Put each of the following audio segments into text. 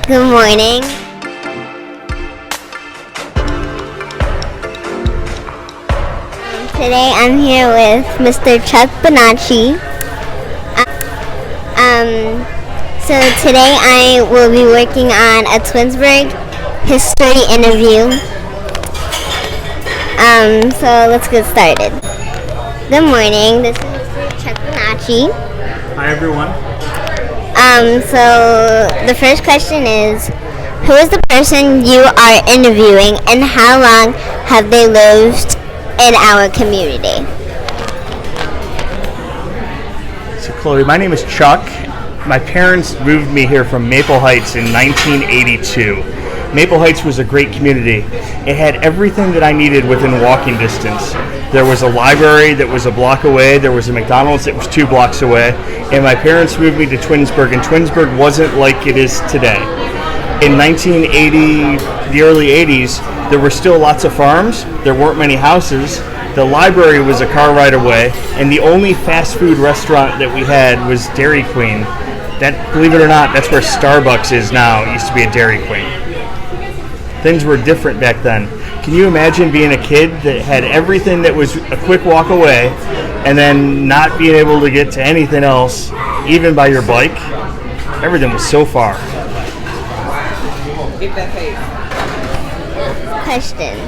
Good morning. Today I'm here with Mr. Chuck Bonacci. So today I will be working on a Twinsburg history interview. So let's get started. Good morning. This is Mr. Chuck Bonacci. Hi everyone. So the first question is, who is the person you are interviewing and how long have they lived in our community? So Chloe, my name is Chuck. My parents moved me here from Maple Heights in 1982. Maple Heights was a great community. It had everything that I needed within walking distance. There was a library that was a block away. There was a McDonald's that was 2 blocks away. And my parents moved me to Twinsburg, and Twinsburg wasn't like it is today. In 1980, the early 80s, there were still lots of farms. There weren't many houses. The library was a car ride away, and the only fast food restaurant that we had was Dairy Queen. That, believe it or not, that's where Starbucks is now. It used to be a Dairy Queen. Things were different back then. Can you imagine being a kid that had everything that was a quick walk away and then not being able to get to anything else, even by your bike? Everything was so far. Question.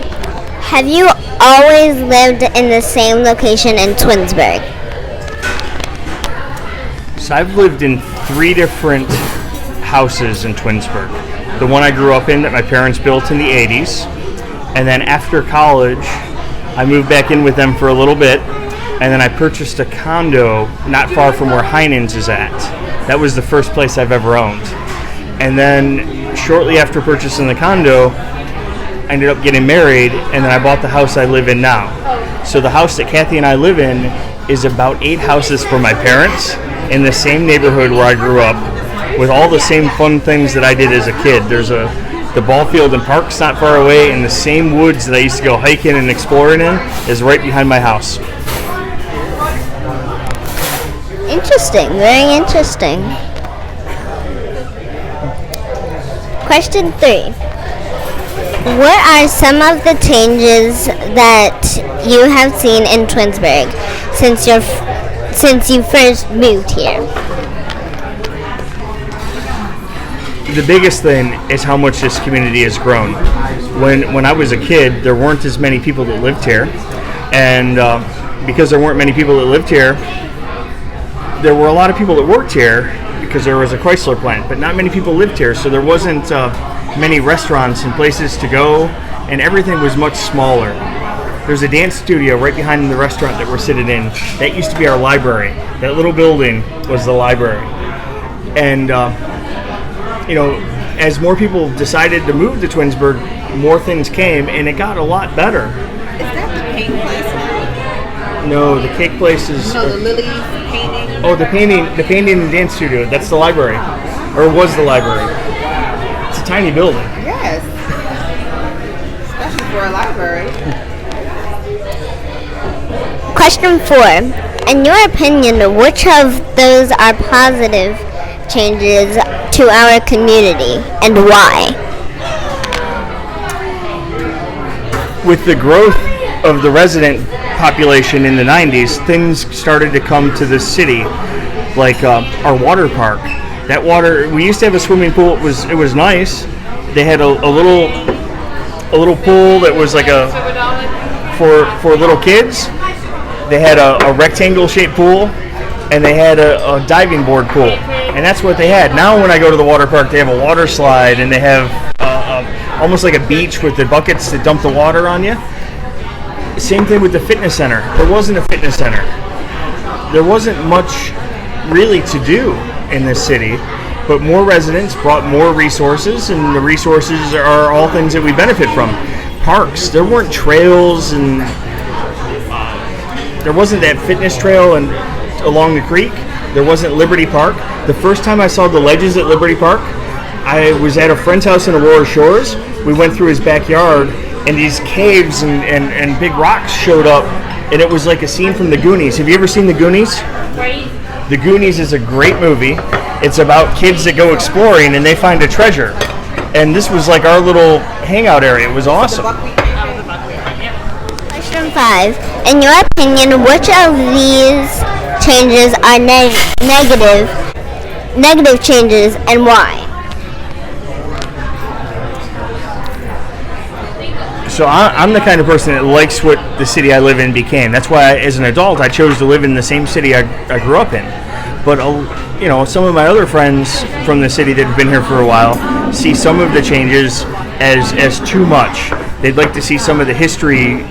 Have you always lived in the same location in Twinsburg? So I've lived in 3 different houses in Twinsburg. The one I grew up in that my parents built in the 80s. And then after college, I moved back in with them for a little bit. And then I purchased a condo not far from where Heinen's is at. That was the first place I've ever owned. And then shortly after purchasing the condo, I ended up getting married, and then I bought the house I live in now. So the house that Kathy and I live in is about 8 houses for my parents in the same neighborhood where I grew up, with all the same fun things that I did as a kid. There's the ball field and park's not far away, and the same woods that I used to go hiking and exploring in is right behind my house. Interesting, very interesting. Question 3. What are some of the changes that you have seen in Twinsburg since you first moved here? The biggest thing is how much this community has grown. When I was a kid, there weren't as many people that lived here, and because there weren't many people that lived here, there were a lot of people that worked here because there was a Chrysler plant, but not many people lived here, so there wasn't many restaurants and places to go, and everything was much smaller. There's a dance studio right behind the restaurant that we're sitting in. That used to be our library. That little building was the library. And as more people decided to move to Twinsburg, more things came, and it got a lot better. Is that the paint place now? No, the cake place is... No, the Lily's painting. Oh, the painting and dance studio. That's the library. Or was the library. It's a tiny building. Yes. Especially for a library. Question 4. In your opinion, which of those are positive changes to our community, and why? With the growth of the resident population in the 90s, things started to come to the city, like our water park. That water, we used to have a swimming pool. It was nice. They had a little pool that was like for little kids. They had a rectangle shaped pool, and they had a diving board pool, and that's what they had. Now when I go to the water park, they have a water slide, and they have almost like a beach with the buckets that dump the water on you. Same thing with the fitness center. There wasn't a fitness center. There wasn't much really to do in this city, but more residents brought more resources, and the resources are all things that we benefit from. Parks, there weren't trails, and there wasn't that fitness trail and along the creek. There wasn't Liberty Park. The first time I saw the ledges at Liberty Park, I was at a friend's house in Aurora Shores. We went through his backyard, and these caves and big rocks showed up, and it was like a scene from The Goonies. Have you ever seen The Goonies? The Goonies is a great movie. It's about kids that go exploring and they find a treasure. and this was like our little hangout area. It was awesome. Question 5. In your opinion, which of these changes are negative changes and why? So I'm the kind of person that likes what the city I live in became. That's why, as an adult, I chose to live in the same city I grew up in. But some of my other friends from the city that have been here for a while see some of the changes as too much. They'd like to see some of the history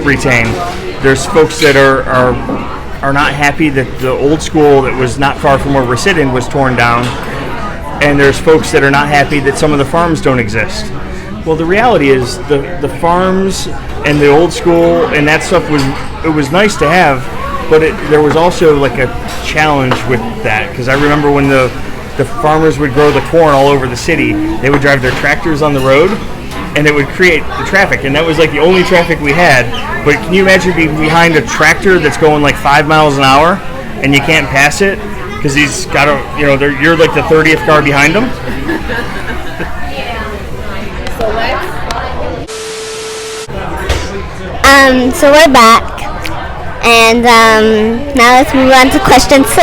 retained. There's folks that are not happy that the old school that was not far from where we're sitting was torn down, and there's folks that are not happy that some of the farms don't exist. Well, the reality is the farms and the old school and that stuff was nice to have, but there was also like a challenge with that, because I remember when the farmers would grow the corn all over the city, they would drive their tractors on the road, and it would create the traffic, and that was like the only traffic we had. But can you imagine being behind a tractor that's going like 5 miles an hour and you can't pass it because he's got you're like the 30th car behind him? So we're back, and now let's move on to question 6.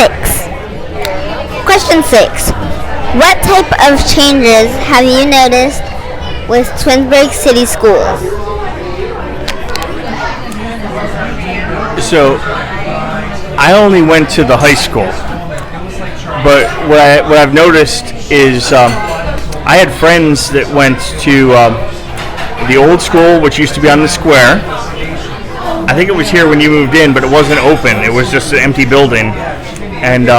Question 6. What type of changes have you noticed with Twinsburg City Schools? So, I only went to the high school, but what I've noticed is I had friends that went to the old school, which used to be on the square. I think it was here when you moved in, but it wasn't open. It was just an empty building. And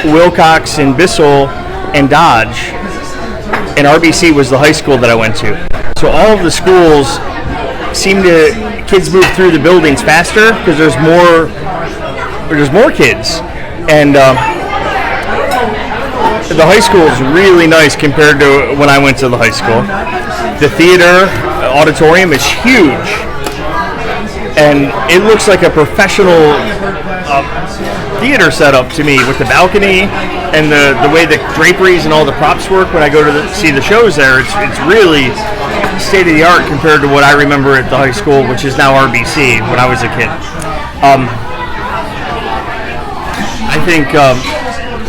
Wilcox and Bissell and Dodge and RBC was the high school that I went to. So all of the schools kids move through the buildings faster because there's more kids. And the high school is really nice compared to when I went to the high school. The theater auditorium is huge. And it looks like a professional theater setup to me, with the balcony and the way the draperies and all the props work when I go to see the shows there. It's really state of the art compared to what I remember at the high school, which is now RBC, when I was a kid. I think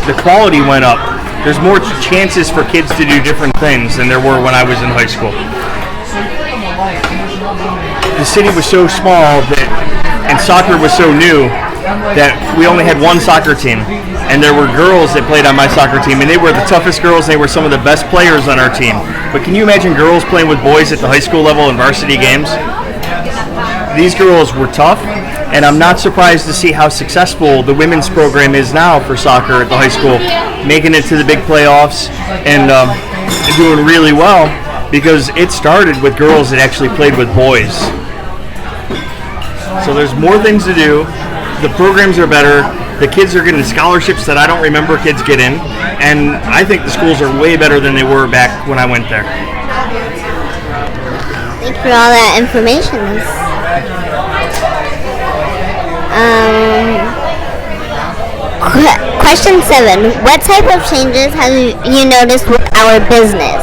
the quality went up. There's more chances for kids to do different things than there were when I was in high school. The city was so small and soccer was so new that we only had one soccer team, and there were girls that played on my soccer team, and they were the toughest girls. They were some of the best players on our team. But can you imagine girls playing with boys at the high school level in varsity games? These girls were tough, and I'm not surprised to see how successful the women's program is now for soccer at the high school, making it to the big playoffs and doing really well, because it started with girls that actually played with boys. So there's more things to do. The programs are better. The kids are getting scholarships that I don't remember kids getting. And I think the schools are way better than they were back when I went there. Thanks for all that information. Question 7. What type of changes have you noticed with our business?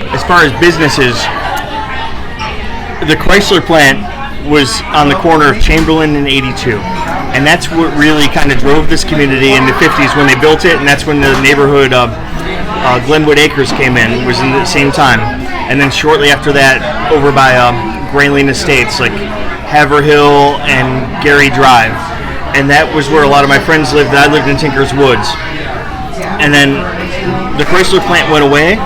As far as businesses, the Chrysler plant was on the corner of Chamberlain and 82, and that's what really kind of drove this community in the 50s when they built it, and that's when the neighborhood Glenwood Acres came in. It was in the same time, and then shortly after that, over by Grayling Estates, like Haverhill and Gary Drive, and that was where a lot of my friends lived. I lived in Tinker's Woods, and then the Chrysler plant went away.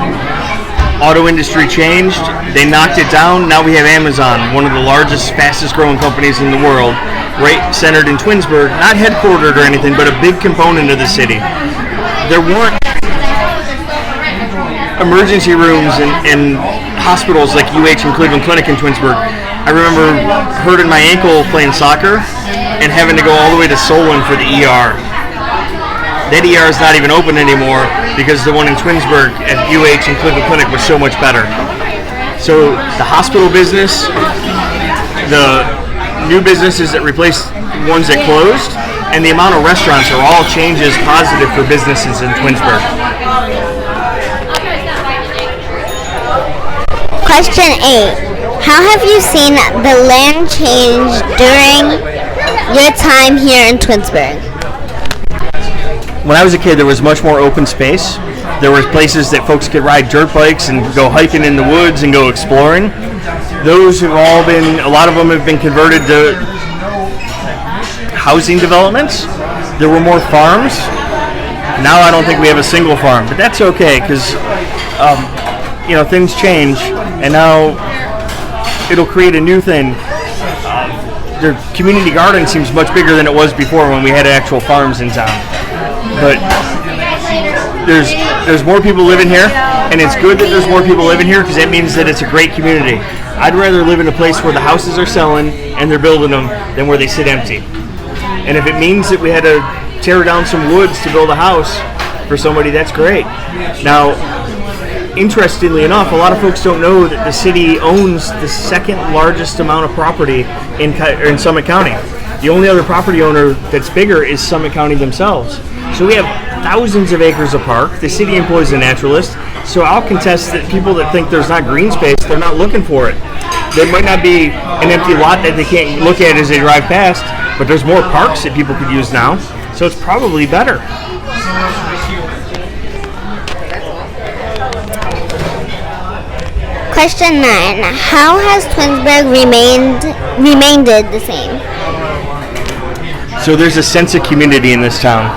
Auto industry changed. They knocked it down. Now we have Amazon, one of the largest, fastest growing companies in the world, right centered in Twinsburg, not headquartered or anything, but a big component of the city. There weren't emergency rooms and hospitals like UH and Cleveland Clinic in Twinsburg. I remember hurting my ankle playing soccer and having to go all the way to Solon for the ER. That ER is not even open anymore because the one in Twinsburg at UH and Cleveland Clinic was so much better. So the hospital business, the new businesses that replaced ones that closed, and the amount of restaurants are all changes positive for businesses in Twinsburg. Question 8. How have you seen the land change during your time here in Twinsburg? When I was a kid, there was much more open space. There were places that folks could ride dirt bikes and go hiking in the woods and go exploring. Those have all been, a lot of them have been converted to housing developments. There were more farms. Now I don't think we have a single farm, but that's okay because things change, and now it'll create a new thing. The community garden seems much bigger than it was before when we had actual farms in town. But there's more people living here, and it's good that there's more people living here because that means that it's a great community. I'd rather live in a place where the houses are selling and they're building them than where they sit empty. And if it means that we had to tear down some woods to build a house for somebody, that's great. Now, interestingly enough, a lot of folks don't know that the city owns the second largest amount of property in Summit County. The only other property owner that's bigger is Summit County themselves. So we have thousands of acres of park. The city employs a naturalist. So I'll contest that people that think there's not green space, they're not looking for it. There might not be an empty lot that they can't look at as they drive past, but there's more parks that people could use now. So it's probably better. Question 9. How has Twinsburg remained the same? So there's a sense of community in this town.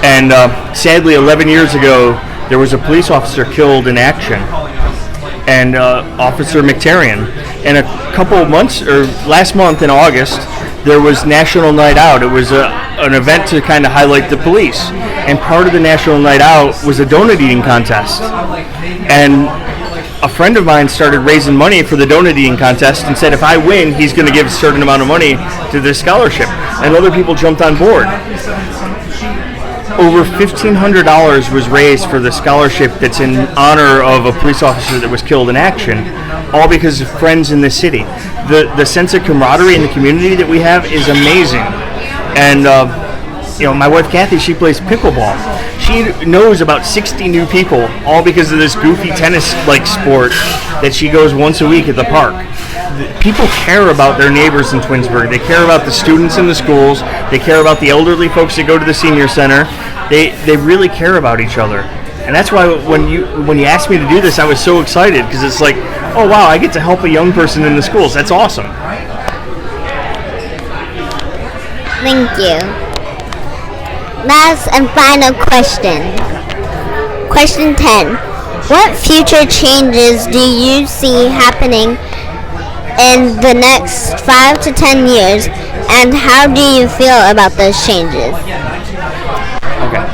And sadly, 11 years ago, there was a police officer killed in action, and Officer McTarian. And a couple of months, or last month in August, there was National Night Out. It was an event to kind of highlight the police. And part of the National Night Out was a donut eating contest. And a friend of mine started raising money for the donut eating contest and said if I win, he's going to give a certain amount of money to this scholarship. And other people jumped on board. Over $1,500 was raised for the scholarship that's in honor of a police officer that was killed in action, all because of friends in the city. The sense of camaraderie in the community that we have is amazing. And my wife Kathy, she plays pickleball. She knows about 60 new people, all because of this goofy tennis-like sport that she goes once a week at the park. People care about their neighbors in Twinsburg. They care about the students in the schools. They care about the elderly folks that go to the senior center. They really care about each other. And that's why when you asked me to do this, I was so excited because it's like, oh wow, I get to help a young person in the schools. That's awesome. Thank you. Last and final question. Question 10. What future changes do you see happening in the next 5 to 10 years, and how do you feel about those changes? Okay.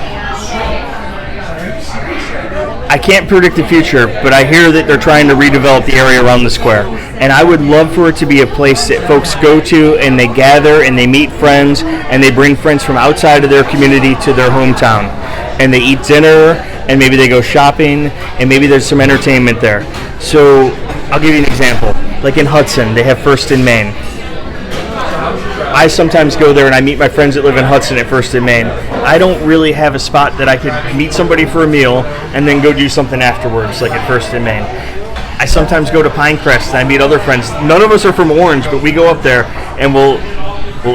I can't predict the future, but I hear that they're trying to redevelop the area around the square. And I would love for it to be a place that folks go to and they gather and they meet friends and they bring friends from outside of their community to their hometown. And they eat dinner and maybe they go shopping and maybe there's some entertainment there. So I'll give you an example. Like in Hudson, they have First and Main. I sometimes go there and I meet my friends that live in Hudson at First and Main. I don't really have a spot that I could meet somebody for a meal and then go do something afterwards, like at First and Main. I sometimes go to Pinecrest and I meet other friends. None of us are from Orange, but we go up there and we'll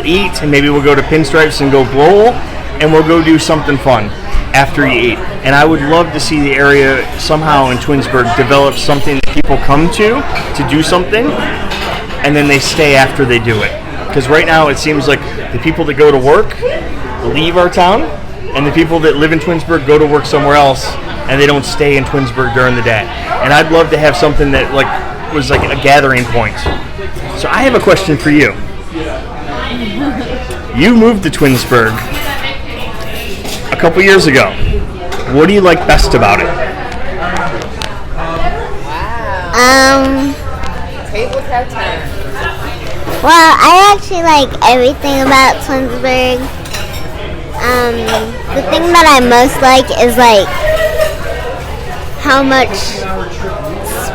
eat and maybe we'll go to Pinstripes and go bowl and we'll go do something fun after you eat. And I would love to see the area somehow in Twinsburg develop something that people come to do something and then they stay after they do it. Because right now it seems like the people that go to work leave our town and the people that live in Twinsburg go to work somewhere else and they don't stay in Twinsburg during the day. And I'd love to have something that was like a gathering point. So I have a question for you. You moved to Twinsburg a couple years ago. What do you like best about it? Wow. Tables have turned. Well, I actually like everything about Twinsburg. The thing that I most like is how much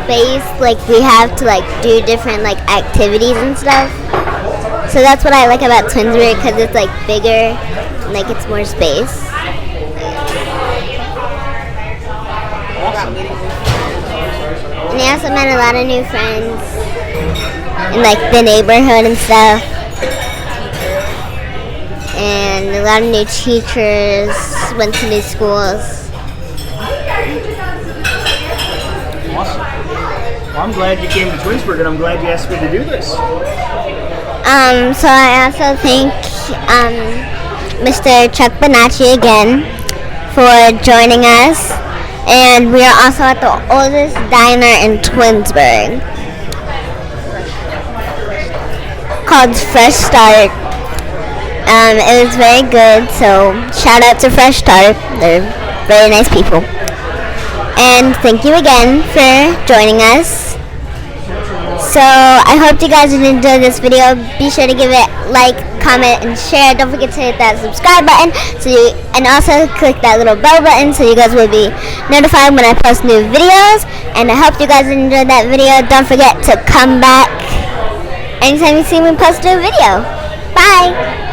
space we have to do different activities and stuff. So that's what I like about Twinsburg because it's bigger, and it's more space. And I also met a lot of new friends in like the neighborhood and stuff. And a lot of new teachers, went to new schools. Awesome. Well, I'm glad you came to Twinsburg, and I'm glad you asked me to do this. So I also thank Mr. Chuck Bonacci again for joining us. And we are also at the oldest diner in Twinsburg, called Fresh Start. It was very good, so shout out to Fresh Start. They're very nice people. And thank you again for joining us. So I hope you guys enjoyed this video. Be sure to give it like, comment, and share. Don't forget to hit that subscribe button, and also click that little bell button so you guys will be notified when I post new videos. And I hope you guys enjoyed that video. Don't forget to come back anytime you see me post a new video. Bye!